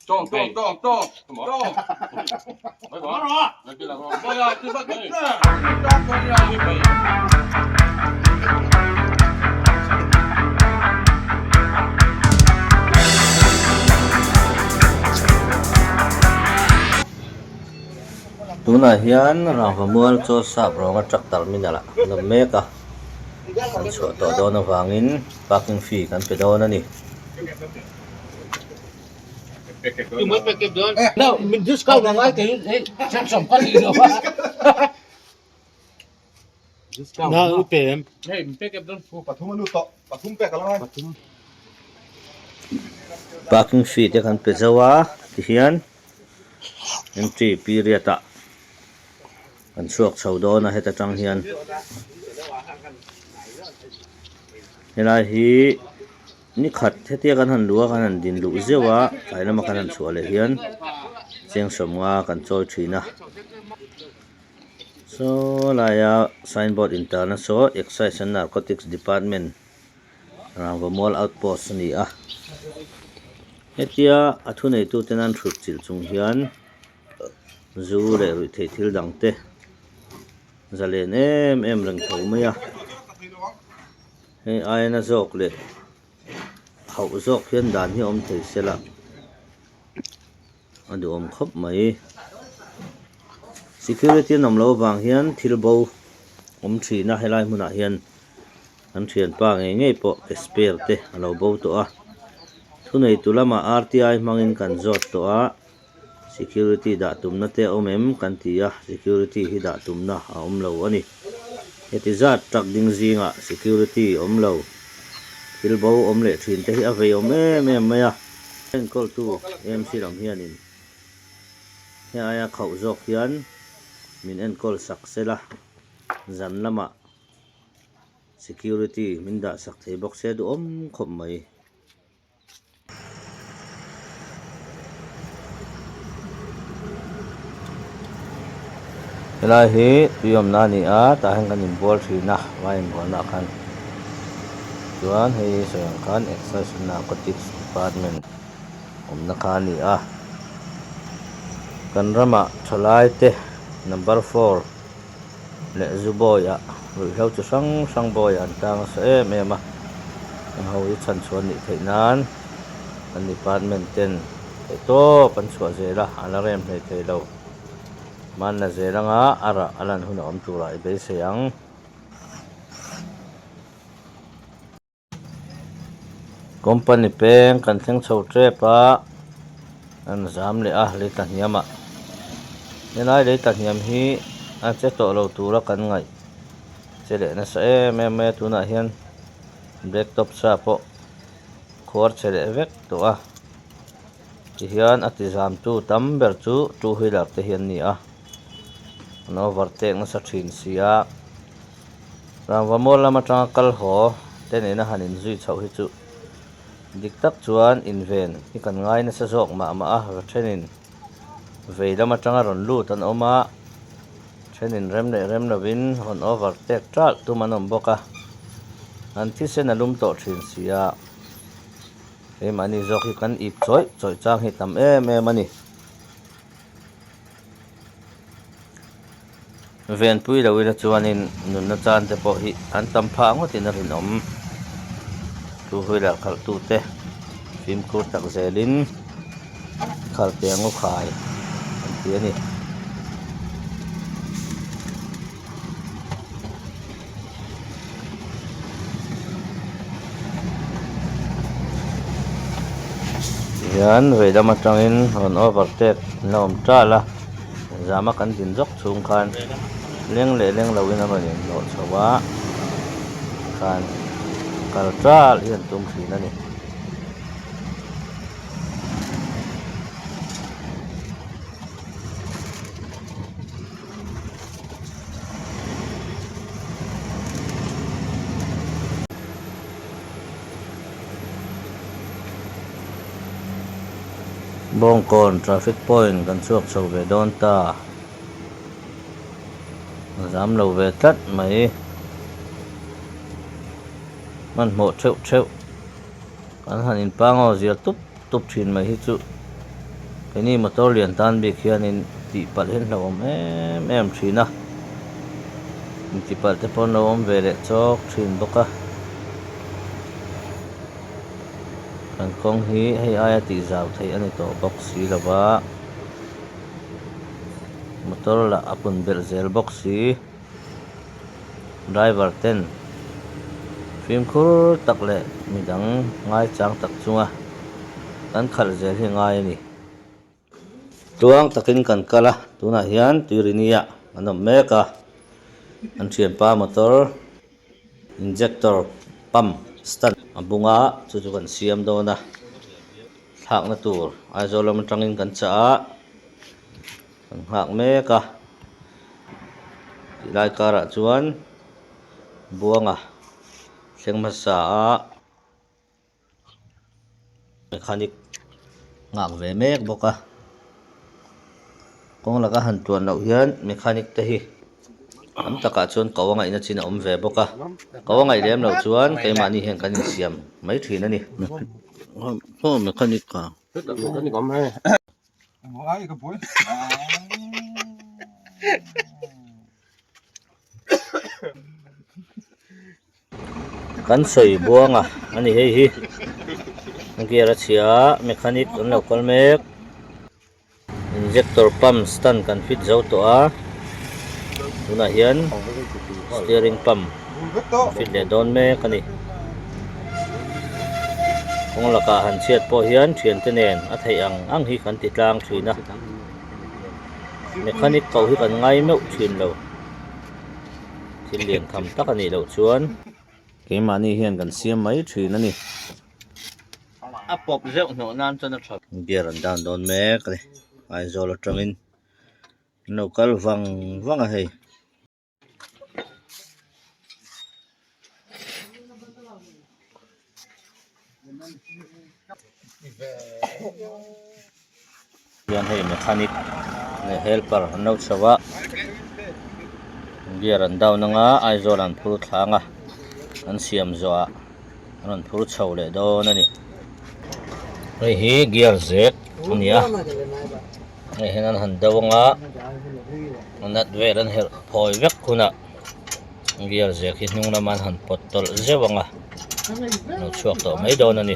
Tong. Mấy bỏ nó. Mấy cái là không. Bây giờ cứ bắt cái. Tong con ra. Tuna hian rangvamual cho sap ronga tractor minala no meka kan chho to dona wangin parking fee kan pe dona ni You must make it done. No, discount on like it. Check some money. Discount. No, PM. Hey, pick up done for Pathum lu to, pathum pe kalang. parking fee te kan pe zawa ti hian entry period ta kan chuak chho dona heta tang hian helai hi ni khat hetia kan han lua kan han din lu zewa kailama kan han chuale hian cheng somnga kan choi thina so laya signboard interna so excise and narcotics department rangvamual outpost ni a hetia athu nei tu tenan thut chil chung hian zu le ri thei thil dang te zalen em rang tho mai a he aina zok le hau zok hian dan hi om thei sela adu om khop mai security namlo wang hian thilbo om thina helai hmuna hian an thian pa nge po spare te alo bo to a thunei tulama RTI mangin kan zot to a security da tumna te omem kan tia security hi da tumna a omlo ani heti zat truck ding zinga security omlo thilbo omle thin te hi avei om em maya en kol tu MC ram hianin he aya khau zok hian min en kol saksela zan lama security min da sak thei box se du om khop mai helai hi tuyam na ni a ta hang kan involve thina wain bol na khan chuan hei sayang khan excise narcotics department na khan ni a kan rama tholai te number 4 le zuboya ru hlau chu sang boy an tang sa em a an ho i chan chuan ni theinan an department ten to pan chua zela ala rem nei thei lo man na zelanga ara alan huna om tura i be sayang company peng kan theng chho trepa an zam le a le ta hiama nenai le ta hiam hi a che to lo tura kan ngai chele na sa em tuna hian blacktop sa po khor chele vek to a ti hian atizam tu tamber chu two wheeler te hian ni a no overtake na sa thin sia rangvamual lama tanga kal ho tenena hanin zui chho hi chu diktak chuan inven hi kan ngai na sa zok ma a thenin veilama tanga ron lu tan oma thenin rem lovin hon overtake tral tu manom boka an thi sen alum to thin sia e mani zok hi kan ip choi chang hi tam em ani ven pui lo ina chuanin nun na chan te po hi an tam pha ngotin a rin om tu huila khal tu te phim kur tak zelin khal te ngo khai an ti ani yan veidama tangin on overtake nom trala zama kan din jok chung khan leng lo ina mani lo chawa khan kal tral hian tum thina ni bongkon traffic point kan chuak chho ve don ta zam lo ve tlat mai man mo theu kan han in pango zia tup thin mai hi chu cái này motor liền tan bị khian in tị bật hết lâu em chỉ na tị bật thế pon lâu về để cho chuyển bốc à kan kong hi hay ai tị giàu thấy anh to box xí là ba motor là apun bel zel box xí driver ten phim khur tak le midang ngai chang tak chunga kan khal zel hi ngai ni tuang takin kan kala tuna hian tirinia anom meka an thian pa motor injector pump stand abunga chu chu kan siam do na thak na tur aizolam tangin kan cha kan hak meka tilai kara chuan buanga sengmasa mechanic ngak ve mek boka kong laka han tuan lo hian mechanic te hi am taka chuan kawangai na china om ve boka kawangai lem lo chuan keimani hen kan siam mai thin ani ho mechanic ka cái này có mấy Ai cái bối. kan soi buanga ani hei hi ngia ra chia mechanic an local mek injector pump stand kan fit zo to a tuna hian steering pump Rất tốt. fit le don mek ani kong laka han chiat po hian thian te nen a thei ang hi kan ti tlang thina mechanic ko hi kan ngai meu thin lo thil lian tham tak ani lo chuan keimani hian kan siam mai thin ani a pop zeu no nan cho nó thật gear an dan don mek ani ai zol atangin local wang a hei yan hei mechanic ne helper an lo chawa gear an daw nanga ai zol an phur thlanga an siam zo a an phur chho le don ani hei hi gear zek ania hei hian han dawanga anat vel an her phoi vek khuna gear zek hi hnung laman han potol zewanga no chuak to mai don ani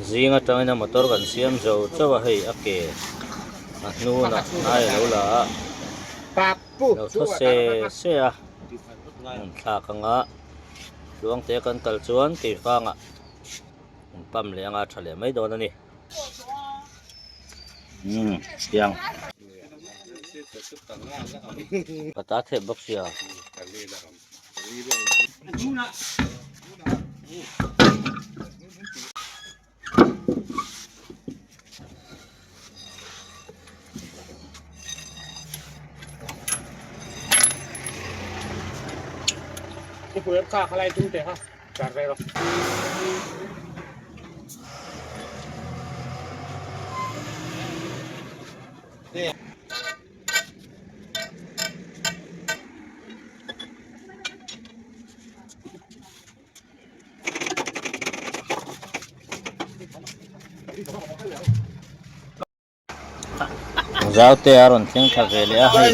zinga tangina motor kan siam zo chawa hei ake a hnu na ai lo la papu lo tho se a thla kanga luang te kan kal chuan ke fanga pam le anga thale mai don ani yang pata the boxia cái phối hợp cả cái tung thế ha cả về rồi zau te aron theng tha ve le a hai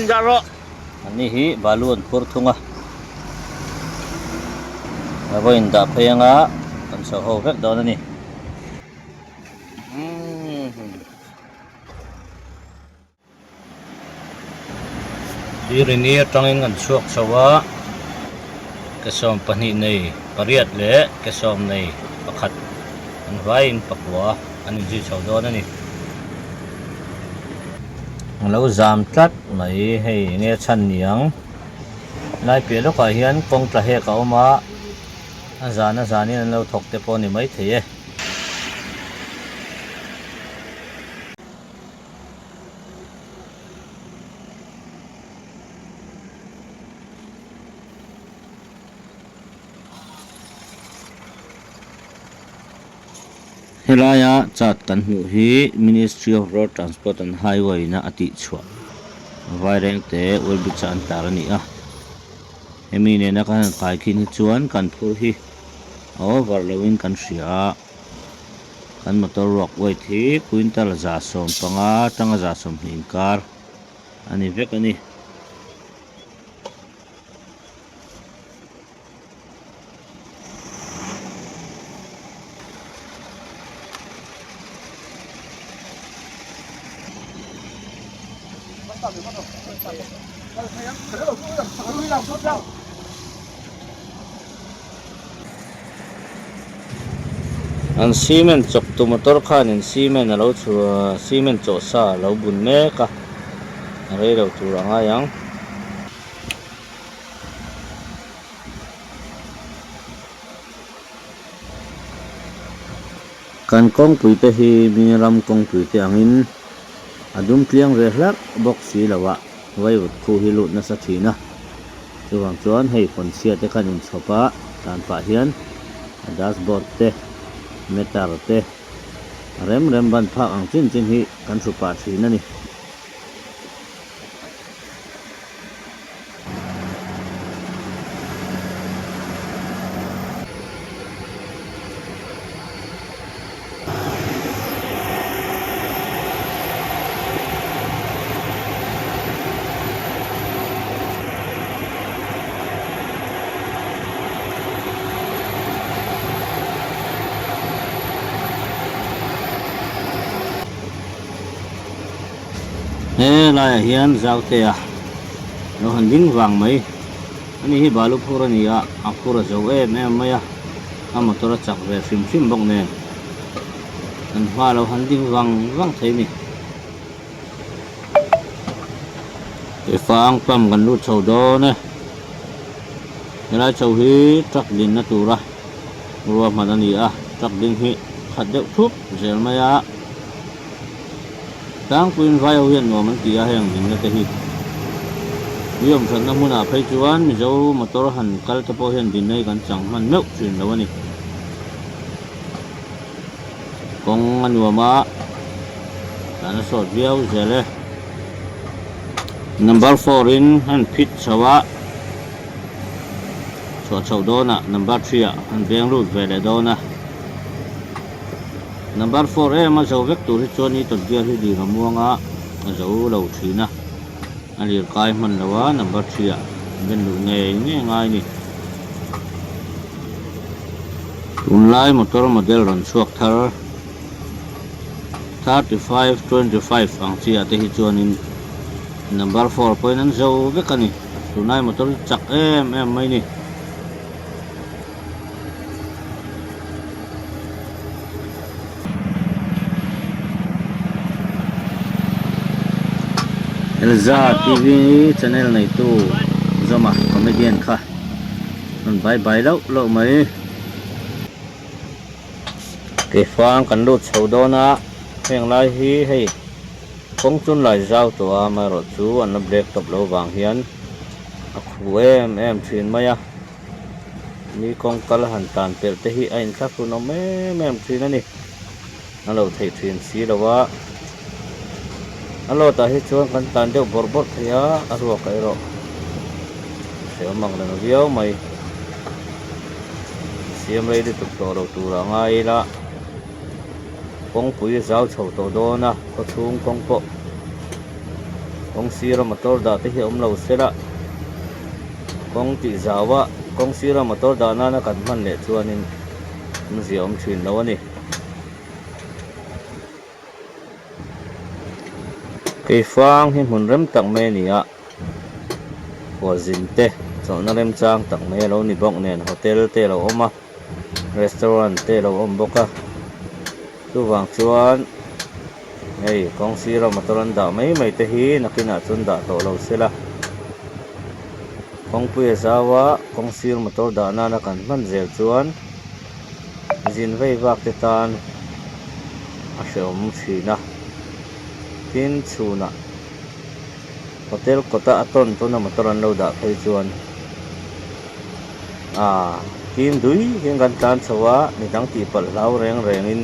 ani hi balun phur thunga abo in da phayanga kan so ho vek don ani irini atangin an chuak chawa kesom pani nei pariat le kesom nei pakhat an vain pakwa ani ji chho don ani lo zam tlat mai hei nge chan niang nai pe lo ka hian kong tla he ka oma azana zani an lo thok te po ni mai theye helaya chat kan hmu hi Ministry of Road Transport and Highway na ati chua vaireng te will be chan tar ani a emi ne na kan kai khin chuan kan phur hi overlowing kan ria kan motor rock weight hi quintal za som panga tanga za som hnin kar ani vek ani an cement chok tu motor khan in cement alo chu cement chaw sa lo bun mek a rei lo tur anga yang kan kong pui te hi miram kong pui te angin adum tliang re hlak box si lawa vai ut khu hi lut na sa thina chuwang chuan hei phon sia te kan in chopa tan pa hian dashboard te meter te rem ban phak ang chin hi kan thu pa thina ni he lai hian zau te a no han ding wang mai ani hi balu phur ani a phura zo em mai a motor chak ve fim bok ne an hwa lo han ding wang thei ni e fang pam kan lu chho do ne la chho hi truck din na tura ruwa man ani a truck ding hi khat deuh thup zel mai a tang puin vai hian no man tia heng ding na te hi yom than na huna phei chuan mi zo motor han kal te po hian din nei kan chang man meu thin lo ani kong anuama kana sot biau zele number 4 in han pit chawa chau dona number 3 han beng lut vele dona number 4 ma zo vek tur hi choni tot biar hi di ramuanga a zo lo thina ali kai man lawa number 3 ben lu nge ngai ni tunlai motor model ron chuak thar 3525 ang chi ate hi chonin number 4 point an zo vek ani tunai motor chak em mai ni Elza TV channel này tu zoma comedian kha non bye lo mai ke phang kan lut chho dona heng lai hi hei kong chun lai zau to a ma ro chu an black top lo wang hian a khu em thin maya ni kong kal han tan pel te hi ain kha khu no em thin ani alo thei thin si lawa alo ta hi chuan kan tan deuh bor thia a ruwa kai ro se mang la no viau mai siam lei de tuk to lo tura ngai la kong pui zau chho to do na ko chung kong po kong sira motor da te hi om lo sela kong ti zawa kong sira motor da na kan man le chuanin zi om thin lo ani cái phang hi mun rem tak me ni a wa zin te so na rem chang tak me lo ni bok nen hotel te lo oma restaurant te lo om boka tu wang chuan hei kong sira motoran da mai te hi nakina chun da to lo sela kong pui zawa kong sir motor da na kan man zel chuan zin vei wak te tan a shom thina tin chuna hotel kota aton to na motoran lo da phei chuan tin dui hian kan tan chawa ni dang ti pal lau reng in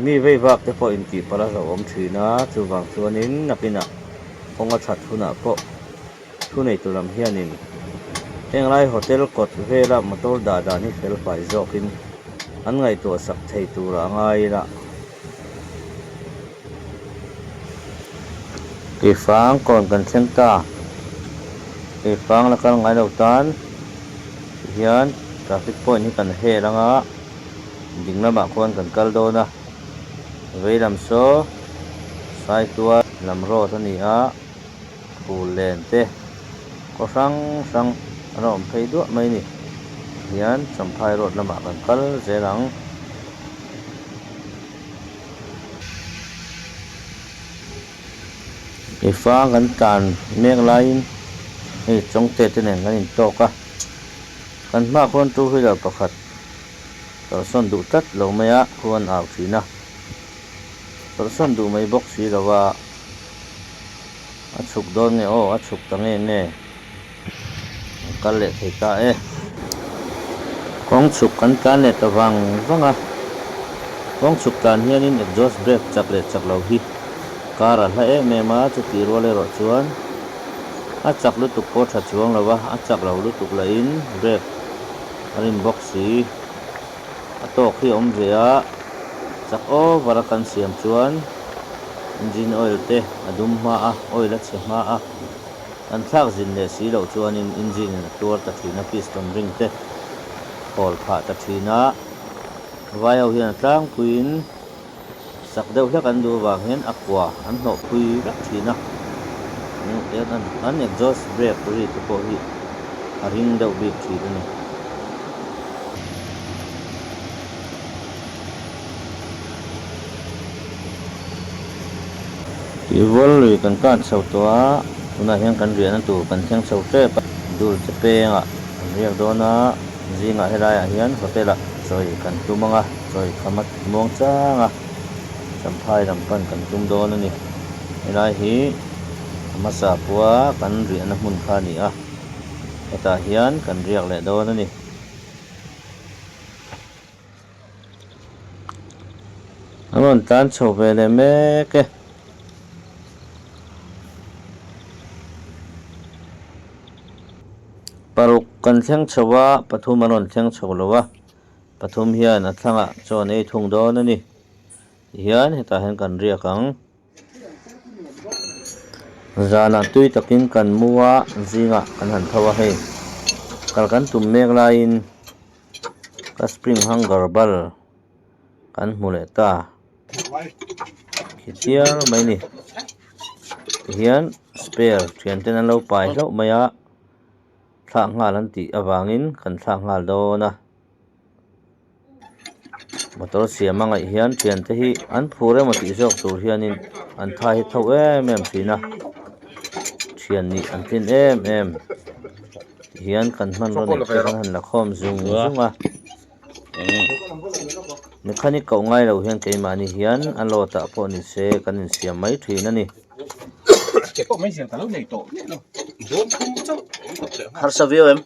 mi vei wak te po in ti pala lo om thina chuwang chuanin nakina konga that huna po thu nei tulam hianin englai hotel kot vela motor da ni fel pai zokin อันไงตัวสักเทตัวละไงละกีฟังก่อนกันเช่นตากีฟังแล้วก็ไงเราตันเฮียนทราฟิกพอยต์นี่กันเฮลังอ่ะดิ่งละบะคนกันกัลโดนะเวลำโซสายตัวลำโรท่านี้อ่ะฟูเลนเตก็สังเราไปด้วยไหมนี่เฮียนสัมภาระรถละบะกันกัลเจรังกีฟังกันการเมฆไลน์นี่จงเตะที่ไหนกันอินโตกะกันมาคนตู้ให้เราประคัดตัวส่วนดูตัดเราไม่อะควรเอาสีนะตัวส่วนดูไม่บอกสีเราว่าอัดฉุกโดนเนี่ยโอ้อัดฉุกตั้งเนี่ยกันเละเทตาของฉุกกันเนี่ยตะวังอ่ะของฉุกการเฮียนี่เอ็กซ์จอสเบรกจักเละจักเราฮีการอะไรเมมาจะตีรัวเลยรถชวนอาจักลุตุกโคตรช่วงเราว่าอาจักเราลุตุกไลน์เบรกอันนี้บ็อกซี่อัตโต้ขี้อมเสียจักโอวาระกันเสียมชวนอินจินออยล์เตะอดุมมาออยล์เสียมาอันทักจินเนี่ยสีเราชวนอินจินตัวตัดทีนักพิสตันริงเตะพอลผ่าตัดทีนะวายเอาเฮียนตั้งควีนสักเดียวแค่กันดูว่าเห็นอักว่าอันหนกคุยรักทีนะอันเอ็กซ์จอสเบรกรีตัวพอฮีริงเดียวบีบทีนี่อีวอลเลยกันการเสาตัวน่าเห็นกันเรียนนั่นตัวกันเชียงเสาเจ็บดูจะเป็นอ่ะเรียกโดนนะจีงอ่ะให้ได้อ่ะเห็นเขาเตะละซอยกันตุ้มอ่ะซอยขมัดมองจ้างอ่ะสัมภาระลำพันกันตุ้มโดนนี่ให้ได้ฮีมาสาปัวกันเรียนน้ำมันคานี่อ่ะแต่เห็นกันเรียกแหละโดนนี่อันนั้นตันโชว์ไปเลยแม่แกปรุกกันเชียงชวะปฐุมมนนเชียงชวละวะปฐุมเฮียนอัตลังอ่ะจวนไอทุ่งโดนนี่เฮียนเหตุเห็นกันเรียกังจานาตุยตะกินกันมัวจิงอ่ะกันหันทว่าให้กันตุ่มเมฆไลน์กัสปริงฮังการบัลกันมูเลต้าคิดเดียร์ไม่นี่เฮียนสเปียร์เทียนเต้นเราไปแล้วไม่อะทางงานลันติอวางินกันทางงานโดนะมาตัวเสียมังไอเฮียนเทียนที่อันผู้เร่มาติจอกตัวเฮียนินอันทายเท่าแม่สีนะเทียนนี่อันเป็นเเฮียนกันมันรถนี่กันหันละคอมซุงอ่ะนี่ขันนี่เก่าง่ายเราเฮียนเกยมานี่เฮียนอันโลตะพอนี่เสกันเสียไม่ถีนั่นนี่ไม่เสียแต่เราในโต๊ะเนี่ยเนาะโดนคุ้มเจ้า Harsa view em.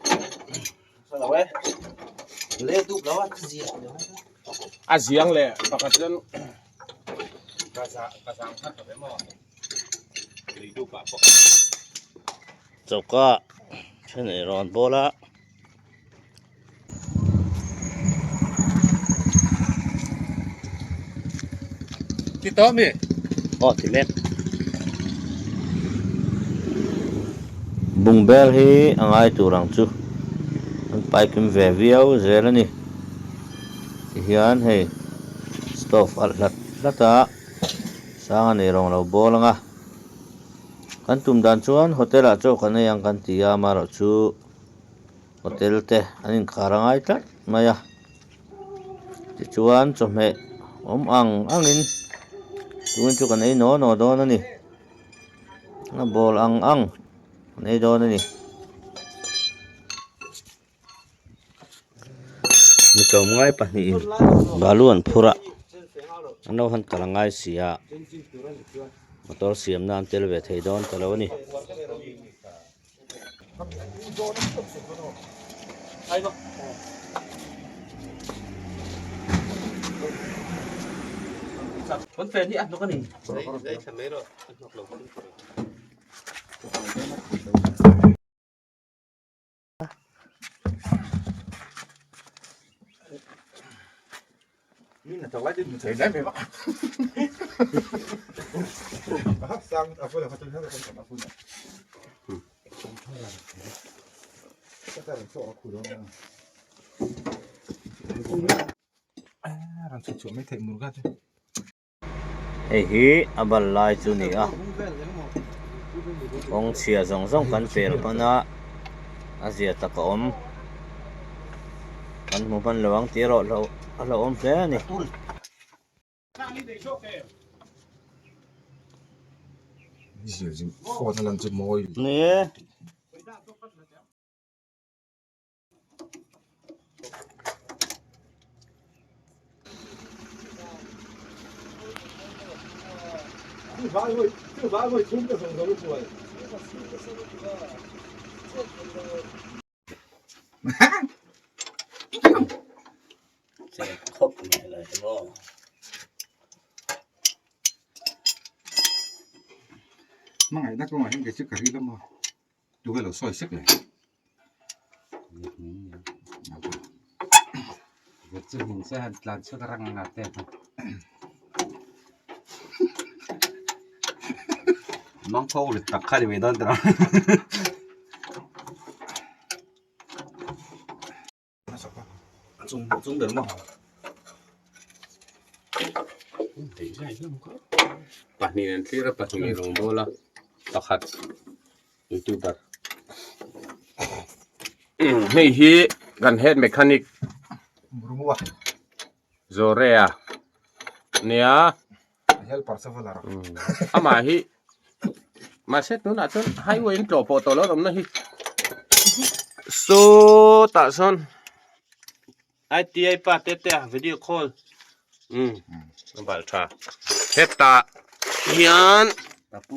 Aziang le bakasyan kasang hat ba mo dito pa po Choka chene ron bola Tito mi oh timek bung bel hi angai turang chu an pai kim ve viau zelani hian hei stove al lata sanga nei rong lo bolanga kan tum dan chuan hotel a chaw kan yang kan tia maro chu hotel te anin kharangai tlat maya ti chuan chome angin tuin chu kan ei no don ani na bol ang nei don ani mi kaw ngai pahni in baluan phura ano han kalangai sia motor siam nan tel ve thei don talo ni con phèn đi ăn nó cái này đấy thành đấy rồi นี่น่ะจะไล่ดิ้นเฉยได้ไหมวะสั่งเอาไปเลยเขาจะให้เราคนเอาไปเลยก็แต่เราเอาคุยแล้วนะเราชวนไม่เทมือกัน hi abal lai chu ni a ong chia zong zong kan pel pana azia ta ka om kan mu pan lawang tiro lo om ple ni 지금 코어는 좀 뭐. ni khóc mẹ lại bo Mang ngày ta có ngoài cái chiếc cà ri lắm mà. Chú cái lẩu xôi sức này. Việc mình sẽ làm cho răng ngạt tép. Mang khâu được tập khai về đó rồi. Xuống đến mà. Thấy ra lắm có. Bạn này khi ra bạn này rồng đô la. Tắc hạt. YouTuber. Hei hi gan head mechanic Rumah. Zorea nia Hel parseval lah. ama hi ma set nu na chon highway in tro po to lo rom na hi so ta son ITI pa te video call bal tha heta hian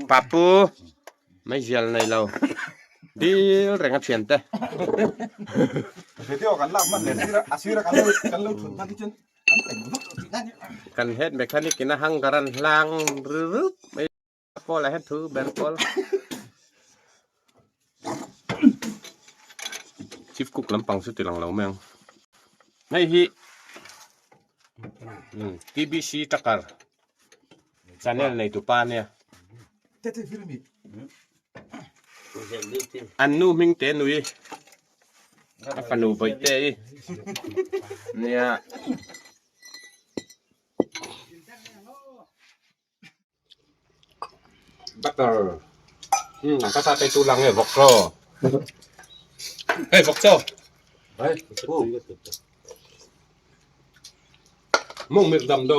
papu mai gel nei lo Deal reng thian te Video kan lah man asira kan lu thun man chen. kan head mechanic ina hang garan lang rup mai ko la het thu ben kol chief cook lampang su ti lang lo meng nei hi TBC takar channel nei tu pa ne Tete film ni. Anu ming te nui afanu bai te nia butter kata te tulang e vokro vokcho mong mir dam do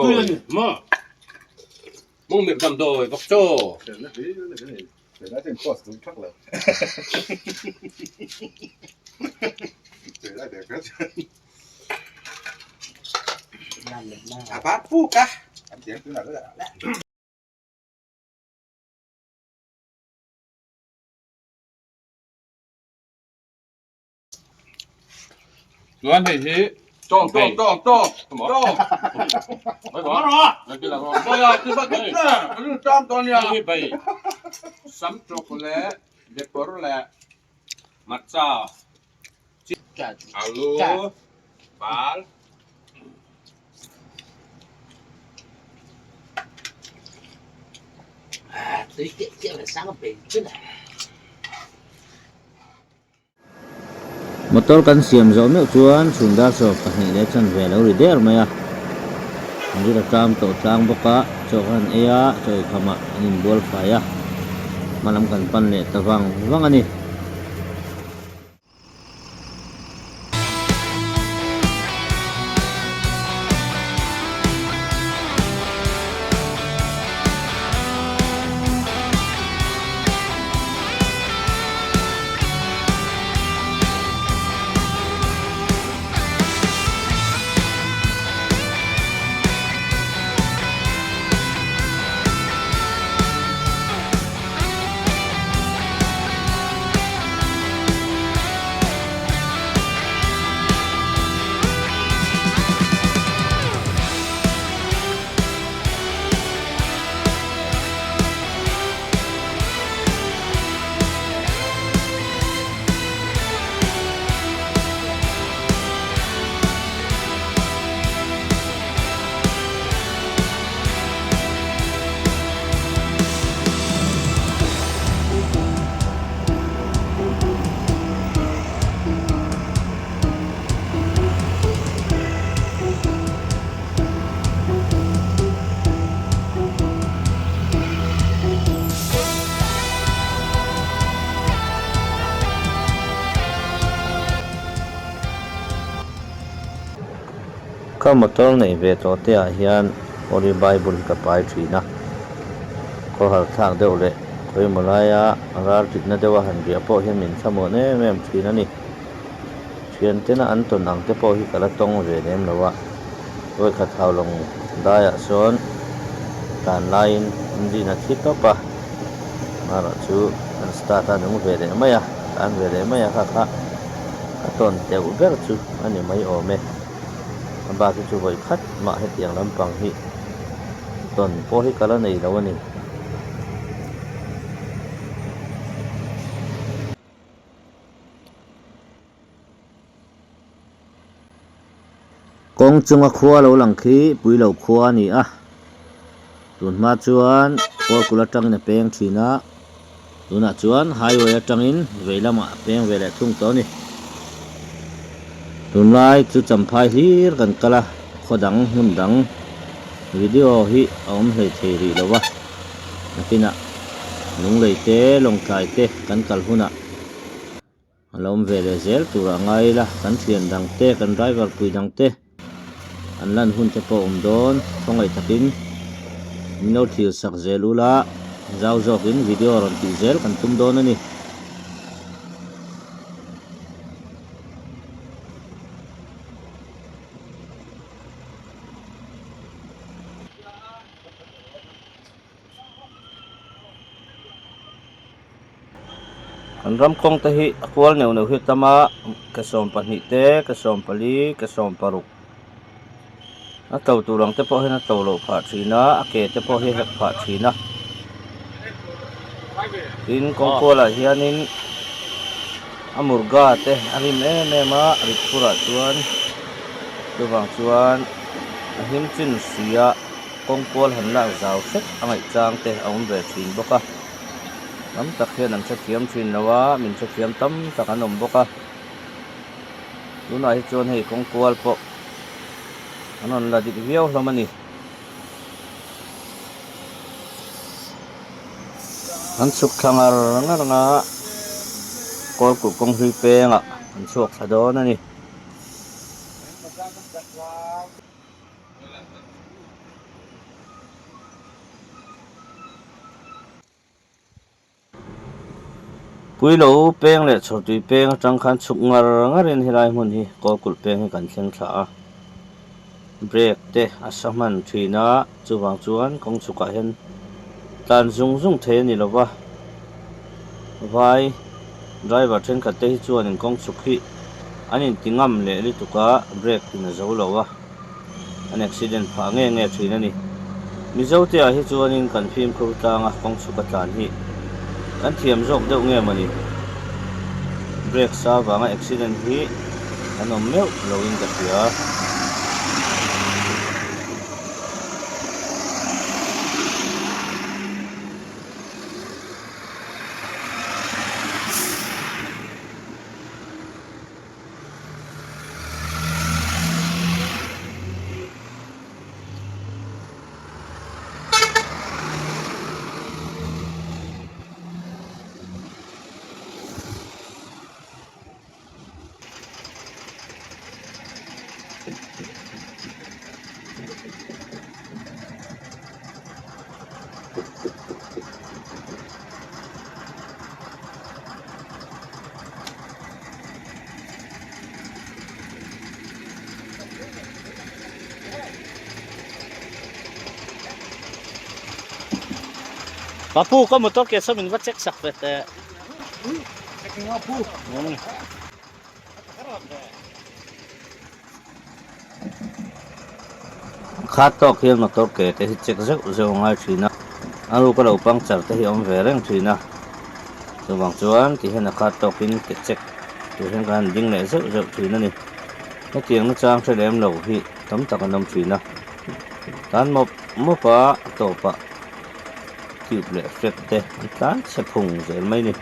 mong mir dam do vokcho Để trên cost cũng chắc là. Để lại để cái. À bát phu cả. Anh tiếng thứ nào nữa là. Luan thì thế Tròn Mấy bỏ Nói chứ là Bây giờ chứ bắt cái Tròn con nhà Cái bầy Sắm chocolate Decorle Matcha Alu Bal Tí kia là sáng bền chứ này. motor kan siam zo me chuan chungdar so pahnih le chan ve lo ri der mai a ni ra tam to tlang boka chokan ea choi khama anin bol faya malam kan pan le tawang wang ani ka motor nei ve to te a hian Holy Bible ka pai thina ko har thak deuh le koi mulaya rar tikna dewa han bia po hian min thamo ne mem thina ni thian tena an ton ang te po hi kala tong ve nem lawa koi khat haulong daya son tan line ndi na thik to pa mara chu an start an ung ve le maya an ve le maya kha ton teu ber chu ani mai o me ba ki chu voi khat ma he tiang lampang hi ton po hi kala nei lawani kong chunga khua lo lang khi pui lo khua ni a tun ma chuan kor kula tang na peng thina tuna chuan highway atangin veilama peng vele thung to ni tunlai chu champhai hlir kan kala khodang hundang video hi om hlei thei ri lowa nakina nung leite long thai te kan kal huna alom vele zel tura ngai la kan thian dang te kan driver pui dang te an lan hun te po don thongai takin no thil sak zelula zau zokin video ron ti zel kan tum don ani an ram kong te hi akwal neu neu hi tama ka som pahnih te ka som pali ka som paruk a tau turang te po hi na tau lo pha thina a ke te po hi hek pha thina in kong kola hianin amurga te arim ma rit pura chuan chuwang chuan ahim chin sia kong kol han la zau set angai chang te aum ve thin boka lam tak hian an thiam thin lawa min thiam tam tak an awm boka tuna hi chuan hei kong kol po anon la dik viau hlamani an suk thangar nga kol ku kong hui penga an chuak thadon ani puilo peng le chhotui peng atang khan chuk ngarin hilai hmun hi kol kul peng hi kan thleng thla a brake te asaman thina chuwang chuan kong chuka hian tan zung zung the ni lowa vai driver then khat te hi chuan in kong chuk hi anin tingam le li tuka brake in zo lowa an accident pha nge thina ni mi zo te a hi chuan in kan phim kho tanga kong chuka tlan hi kan thiam jok deuh nge mani brake sa wanga accident hi anom meu lo in ka tia Papu, kamu to kesa min cek sak pete. Khatok hian motor ke te hi chek zeu zeu ngai thina alu ka lo pang char te hi om ve reng thina chuwang chuan ti hian a khatok in ke chek tu hian kan ding le zeu zeu thina ni na tiang na chang the lem lo hi tam tak anom thina tan mo pa to pa tube le fret te tan se phung zel mai ni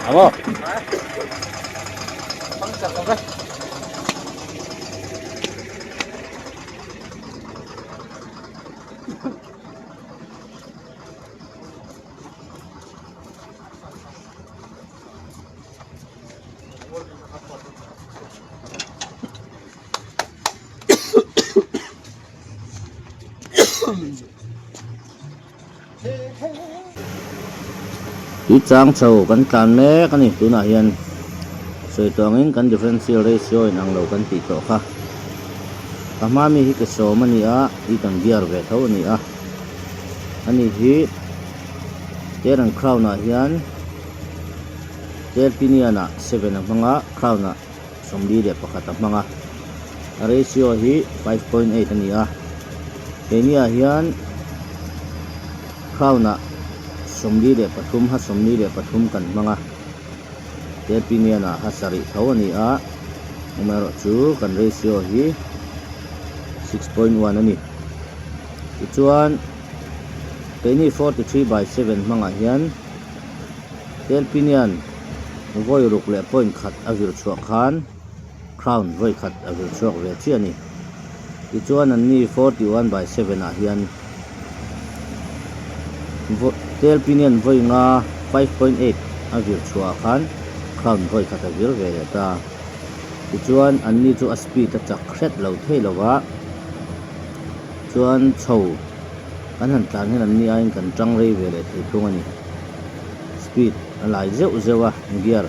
amo pang char ka tí trang chầu kan tlan me kan ni tuna hian soi tuangin kan differential ratio in ang lo kan ti to kha kama mi hi ke so mani a i kan gear ve tho ni a ani hi teran crown a hian tel piniana 7 ang mga crown a somli de pakhat ang mga ratio hi 5.8 ani a kenia hian crown a somli de pathum ha somli de pathum kan mga tel piniana hasari tho ani a numero chu kan ratio hi 6.1 ani ichuan keni 43/7 mga hian tel pinian voi ruk le point khat avir chuak khan crown voi khat avir chuak ve chi ani ichuan an ni 41/7 a hian tel pinian voi nga 5.8 avir chuak khan crown voi khat avir ve ta ichuan an ni chu a speed ta chak khet lo thei lowa chuan chho kan han tlan hen an ni a in kan tang rei ve le thei thung ani speed alai zeu zewa gear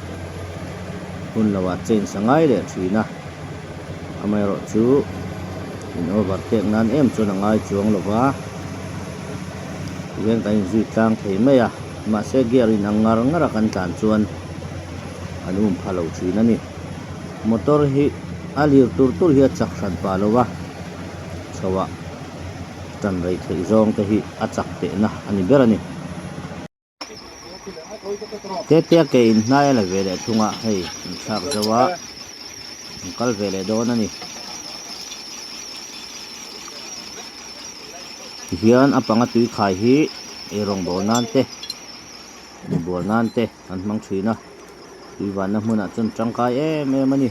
hun lawa chen sangai le thina amai ro chu in overtake nan em chu na ngai chuang lova yen kan zui tlang thei mai a ma se gear in angar ngara kan tlan chuan anum phalo thina ni motor hi alir tur hi chak than pa lowa chawa tan rei thei zong te hi achak te na ani berani te ke in nai la vele thunga hei thak zawa kal vele don ani hian apanga tui khai hi erong bol nan te an mang thina tui wan na hmuna chun tangkai em ani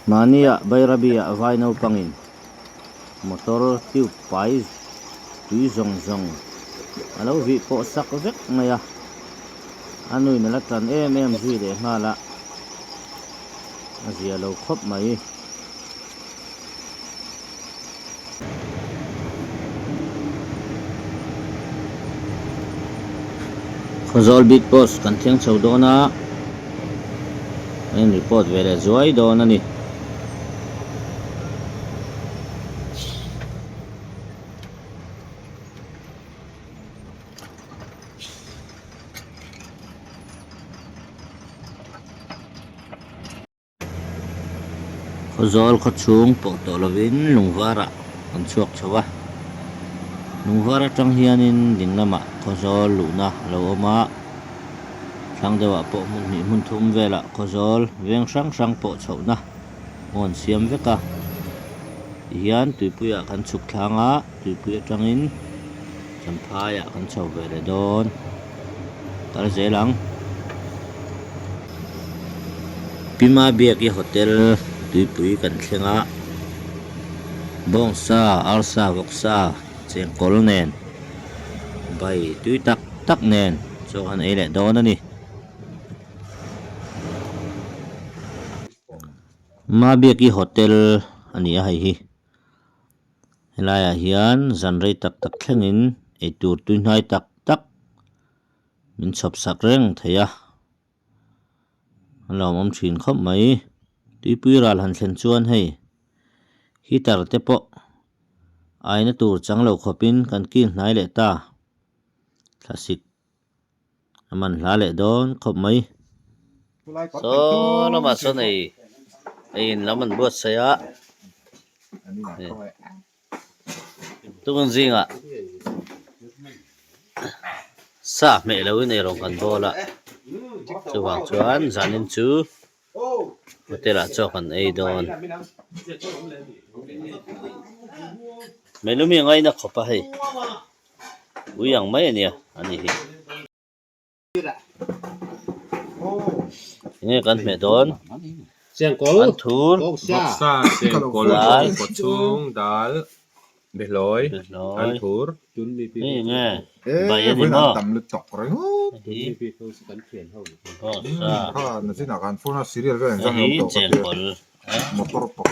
mania bairabia vai no pangin motor tiu pai tui zong alo vi po sak vek maya anui na la tran em zui de hala azia lo khop mai khozol big boss kan theng chho dona en report vele zoi dona ni khozol khachung po to lovin lungwara kan chuak chawa lungwara tang hianin dinglama khozol luna lo oma thang dewa po mun thum vela khozol veng sang po chhona ngon siam veka hian tuipuya kan chuk thanga tuipuya tangin champhaya kan chho vele don kal zelang pima biaki hotel tuipui kan thlenga bongsa arsa voksa chengkol nen bai tui tak nen chokan ele don ani ma biaki hotel ani a hi helaya hian zanrei tak thlengin eitur tuinhai tak min chhop sak reng theya lawmam thin khop mai tuipui ral han thlen chuan hei hitar te po aina tur changlo khopin kan kin hnai le ta thlasik aman hla le don khop mai so no ma so nei in laman buat saya tungin zinga sa me lo nei rong kan bola chuwang chuan zanin chu hotela chokan ei don melumi ngai na khopa hei uyang mai ania ani hi nge kan me don chengkol an thur boksa chengkol pochung dal behloi an thur ni nge bai ani ni mo tam le tok rồi hi boksa ha na sin akan phone serial ve hi chengkol motor pak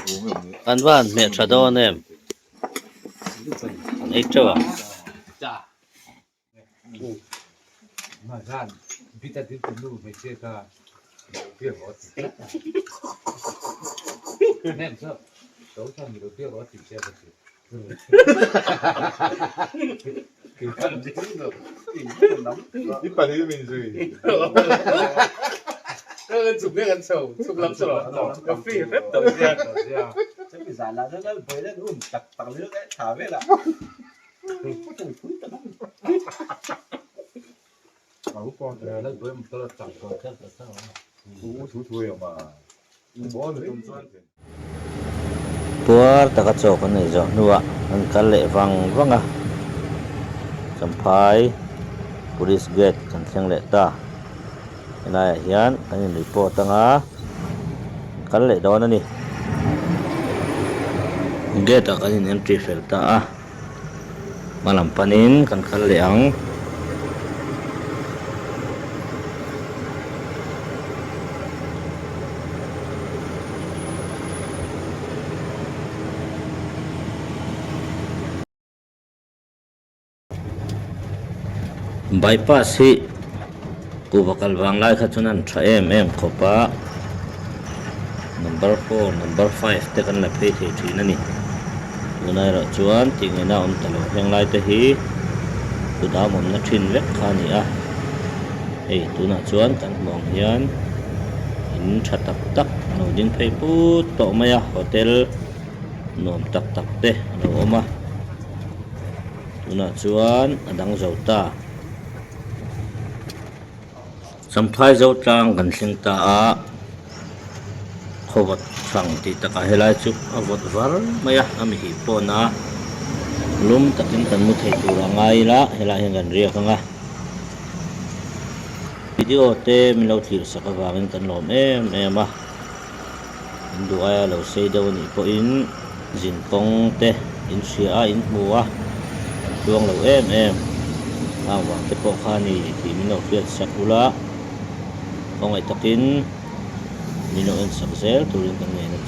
kan van me thadon em ấy chưa Chà. mà gan biết ta tin tin luôn mấy cái ta biết rõ nên sao đấu tranh thì biết rõ thì sẽ được cái cảm giác nó nóng đi phải đi mình rồi Chụp cái ăn sầu, chụp lắm sầu. Cà phê phép tàu ra. Chắc phải giả là nó với nó đúng tặc tặc nước đấy thả về là Bảo con thì nó với một tờ chẳng còn khác là sao thú thui mà bó được tua ta cái chỗ cái này rồi nữa anh cái lệ vàng vàng à chấm phai police gate kan thang lệ ta này hiền anh nhìn report tăng á cái lệ đó nè gate cái nhìn entry field ta malam panin kan cái lệ ang bypass hi ku bakal wang lai kha chunan tha em khopa number 4 number 5 te kan la phei thei thin ani tunai ra chuan tingena om talo heng lai te hi tu da mom na thin vek kha ni a ei tuna chuan kan mong hian in tha tak tak no ding phei pu to maya hotel nom tak tak te no oma tuna chuan adang zo ta samphai zo tang kan thing ta a khowat thang ti taka helai chu avot var maya ami hi pona lum takin kan mu thei tura ngai la helai hen kan ria khanga video te milo thir saka wangin kan lom em a indu aya lo sei do ni po in jin pong te in sia in buwa luang lo em ang wang te po khani ti mino fiat sakula kong ay takin mino en sakzel turin kan ngay na